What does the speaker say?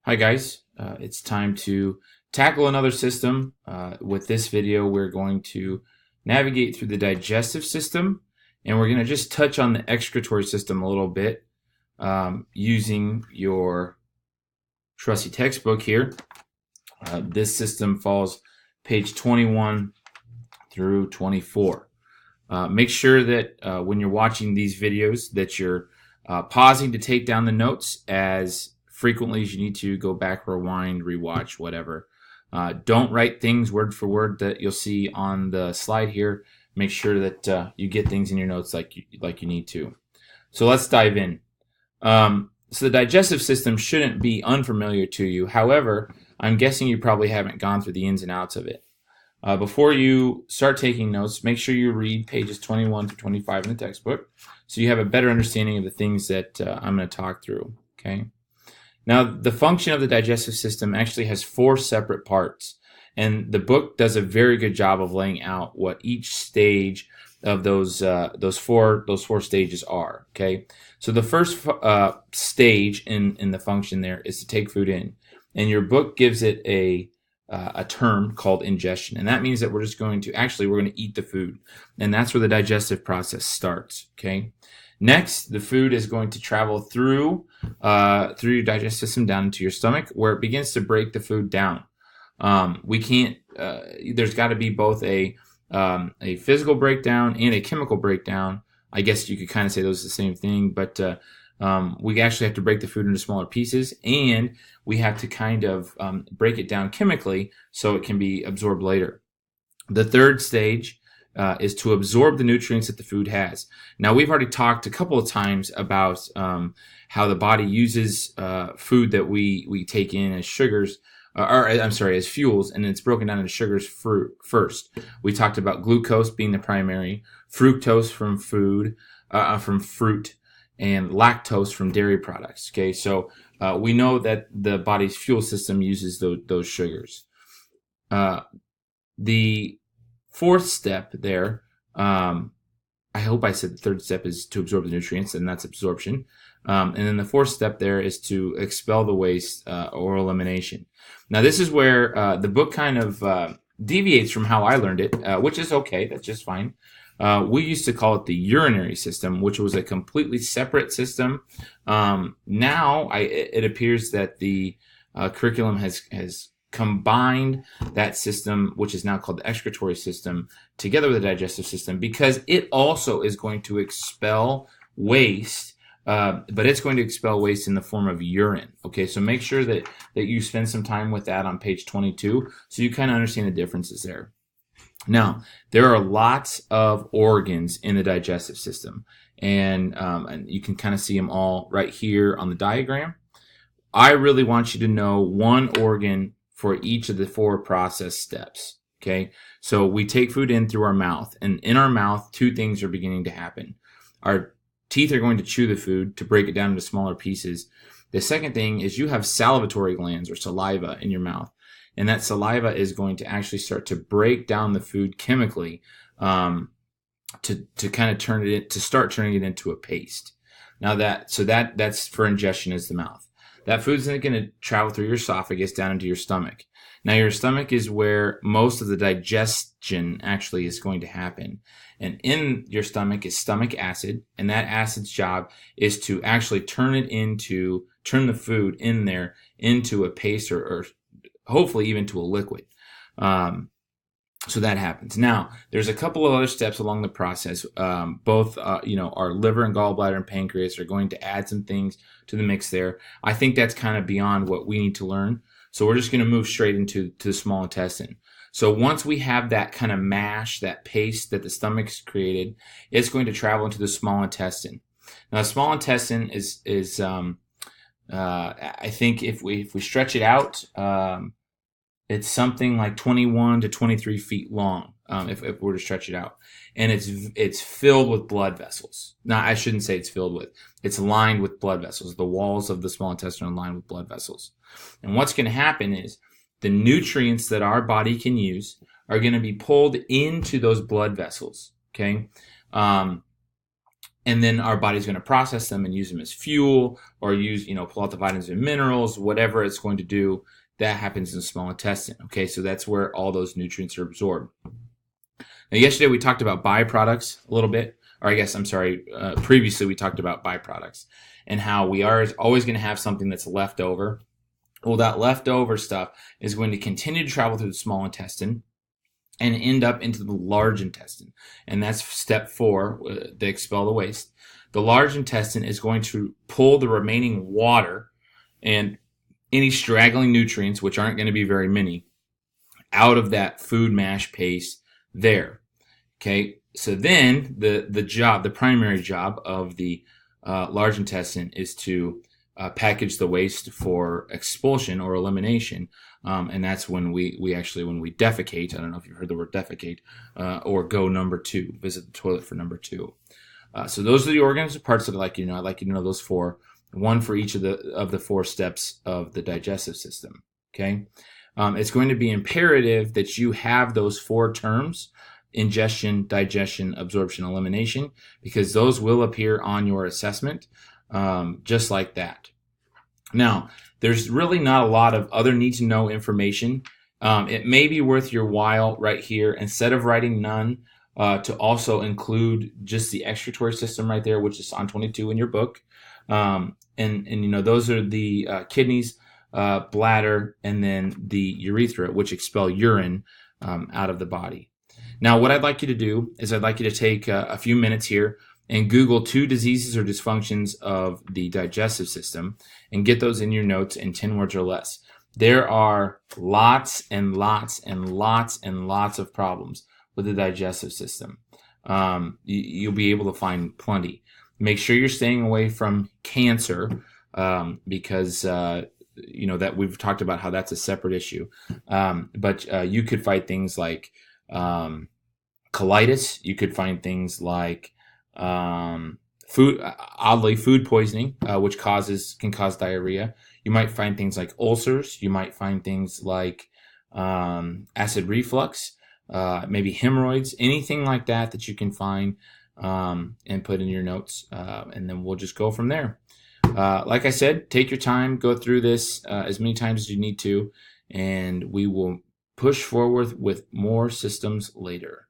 Hi guys, it's time to tackle another system. With this video, we're going to navigate through the digestive system, and we're going to just touch on the excretory system a little bit using your trusty textbook here. This system falls page 21 through 24. Make sure that when you're watching these videos that you're pausing to take down the notes as frequently as you need to. Go back, rewind, rewatch, whatever. Don't write things word for word that you'll see on the slide here. Make sure that you get things in your notes like you need to. So let's dive in. So the digestive system shouldn't be unfamiliar to you. However, I'm guessing you probably haven't gone through the ins and outs of it. Before you start taking notes, make sure you read pages 21 to 25 in the textbook so you have a better understanding of the things that I'm going to talk through. Okay. Now, the function of the digestive system actually has 4 separate parts, and the book does a very good job of laying out what each stage of those four stages are. Okay, so the first stage in the function there is to take food in, and your book gives it a term called ingestion, and that means that we're going to eat the food, and that's where the digestive process starts. Okay. Next, the food is going to travel through your digestive system down into your stomach, where it begins to break the food down. There's got to be both a physical breakdown and a chemical breakdown. I guess you could kind of say those are the same thing, but we actually have to break the food into smaller pieces, and we have to kind of break it down chemically so it can be absorbed later. The third stage is to absorb the nutrients that the food has. Now, we've already talked a couple of times about how the body uses food that we take in as sugars, as fuels, and it's broken down into sugars first. We talked about glucose being the primary, fructose from fruit, and lactose from dairy products. Okay, so we know that the body's fuel system uses those sugars. The fourth step there, I hope I said the third step is to absorb the nutrients, and that's absorption. And then the fourth step there is to expel the waste or elimination. Now, this is where the book kind of deviates from how I learned it, which is okay. That's just fine. We used to call it the urinary system, which was a completely separate system. Now, it appears that the curriculum has combined that system, which is now called the excretory system, together with the digestive system, because it also is going to expel waste, but it's going to expel waste in the form of urine. Okay, so make sure that you spend some time with that on page 22 so you kind of understand the differences there. Now, there are lots of organs in the digestive system, and you can kind of see them all right here on the diagram. I really want you to know one organ for each of the 4 process steps. Okay, so we take food in through our mouth, and in our mouth, 2 things are beginning to happen. Our teeth are going to chew the food to break it down into smaller pieces. The second thing is you have salivatory glands or saliva in your mouth, and that saliva is going to actually start to break down the food chemically to kind of start turning it into a paste. Now that's for ingestion is the mouth. That food's then going to travel through your esophagus down into your stomach. Now, your stomach is where most of the digestion actually is going to happen. And in your stomach is stomach acid, and that acid's job is to actually turn the food in there into a paste or hopefully even to a liquid. So that happens. Now, there's a couple of other steps along the process. Both, our liver and gallbladder and pancreas are going to add some things to the mix there. I think that's kind of beyond what we need to learn. So we're just going to move straight into the small intestine. So once we have that kind of mash, that paste that the stomach's created, it's going to travel into the small intestine. Now, the small intestine is I think if we stretch it out, it's something like 21 to 23 feet long, if we're to stretch it out. And it's filled with blood vessels. Now, I shouldn't say it's filled with. It's lined with blood vessels. The walls of the small intestine are lined with blood vessels. And what's going to happen is the nutrients that our body can use are going to be pulled into those blood vessels, okay? and then our body's going to process them and use them as fuel, or use, pull out the vitamins and minerals, whatever it's going to do. That happens in the small intestine. Okay, so that's where all those nutrients are absorbed. Now, yesterday we talked about byproducts a little bit, or I guess, I'm sorry, previously we talked about byproducts and how we are always going to have something that's left over. Well, that leftover stuff is going to continue to travel through the small intestine and end up into the large intestine. And that's step 4, they expel the waste. The large intestine is going to pull the remaining water and any straggling nutrients, which aren't going to be very many, out of that food mash paste there. Okay, so then the primary job of the large intestine is to package the waste for expulsion or elimination, and that's when we actually, when we defecate. I don't know if you've heard the word defecate, or go number 2, visit the toilet for number 2. So those are the organs and parts that I'd like you to know. I'd like you to know those 4, one for each of the 4 steps of the digestive system. Okay, it's going to be imperative that you have those 4 terms: ingestion, digestion, absorption, elimination, because those will appear on your assessment, just like that. Now, there's really not a lot of other need-to-know information. It may be worth your while right here, instead of writing none, to also include just the excretory system right there, which is on 22 in your book. And those are the kidneys, bladder, and then the urethra, which expel urine out of the body. Now, what I'd like you to do is I'd like you to take a few minutes here and Google 2 diseases or dysfunctions of the digestive system and get those in your notes in 10 words or less. There are lots and lots and lots and lots of problems with the digestive system. You'll be able to find plenty. Make sure you're staying away from cancer, because that we've talked about how that's a separate issue. But you could find things like colitis. You could find things like food poisoning, which can cause diarrhea. You might find things like ulcers. You might find things like acid reflux, maybe hemorrhoids, anything like that you can find and put in your notes, and then we'll just go from there. Like I said, take your time, go through this as many times as you need to, and we will push forward with more systems later.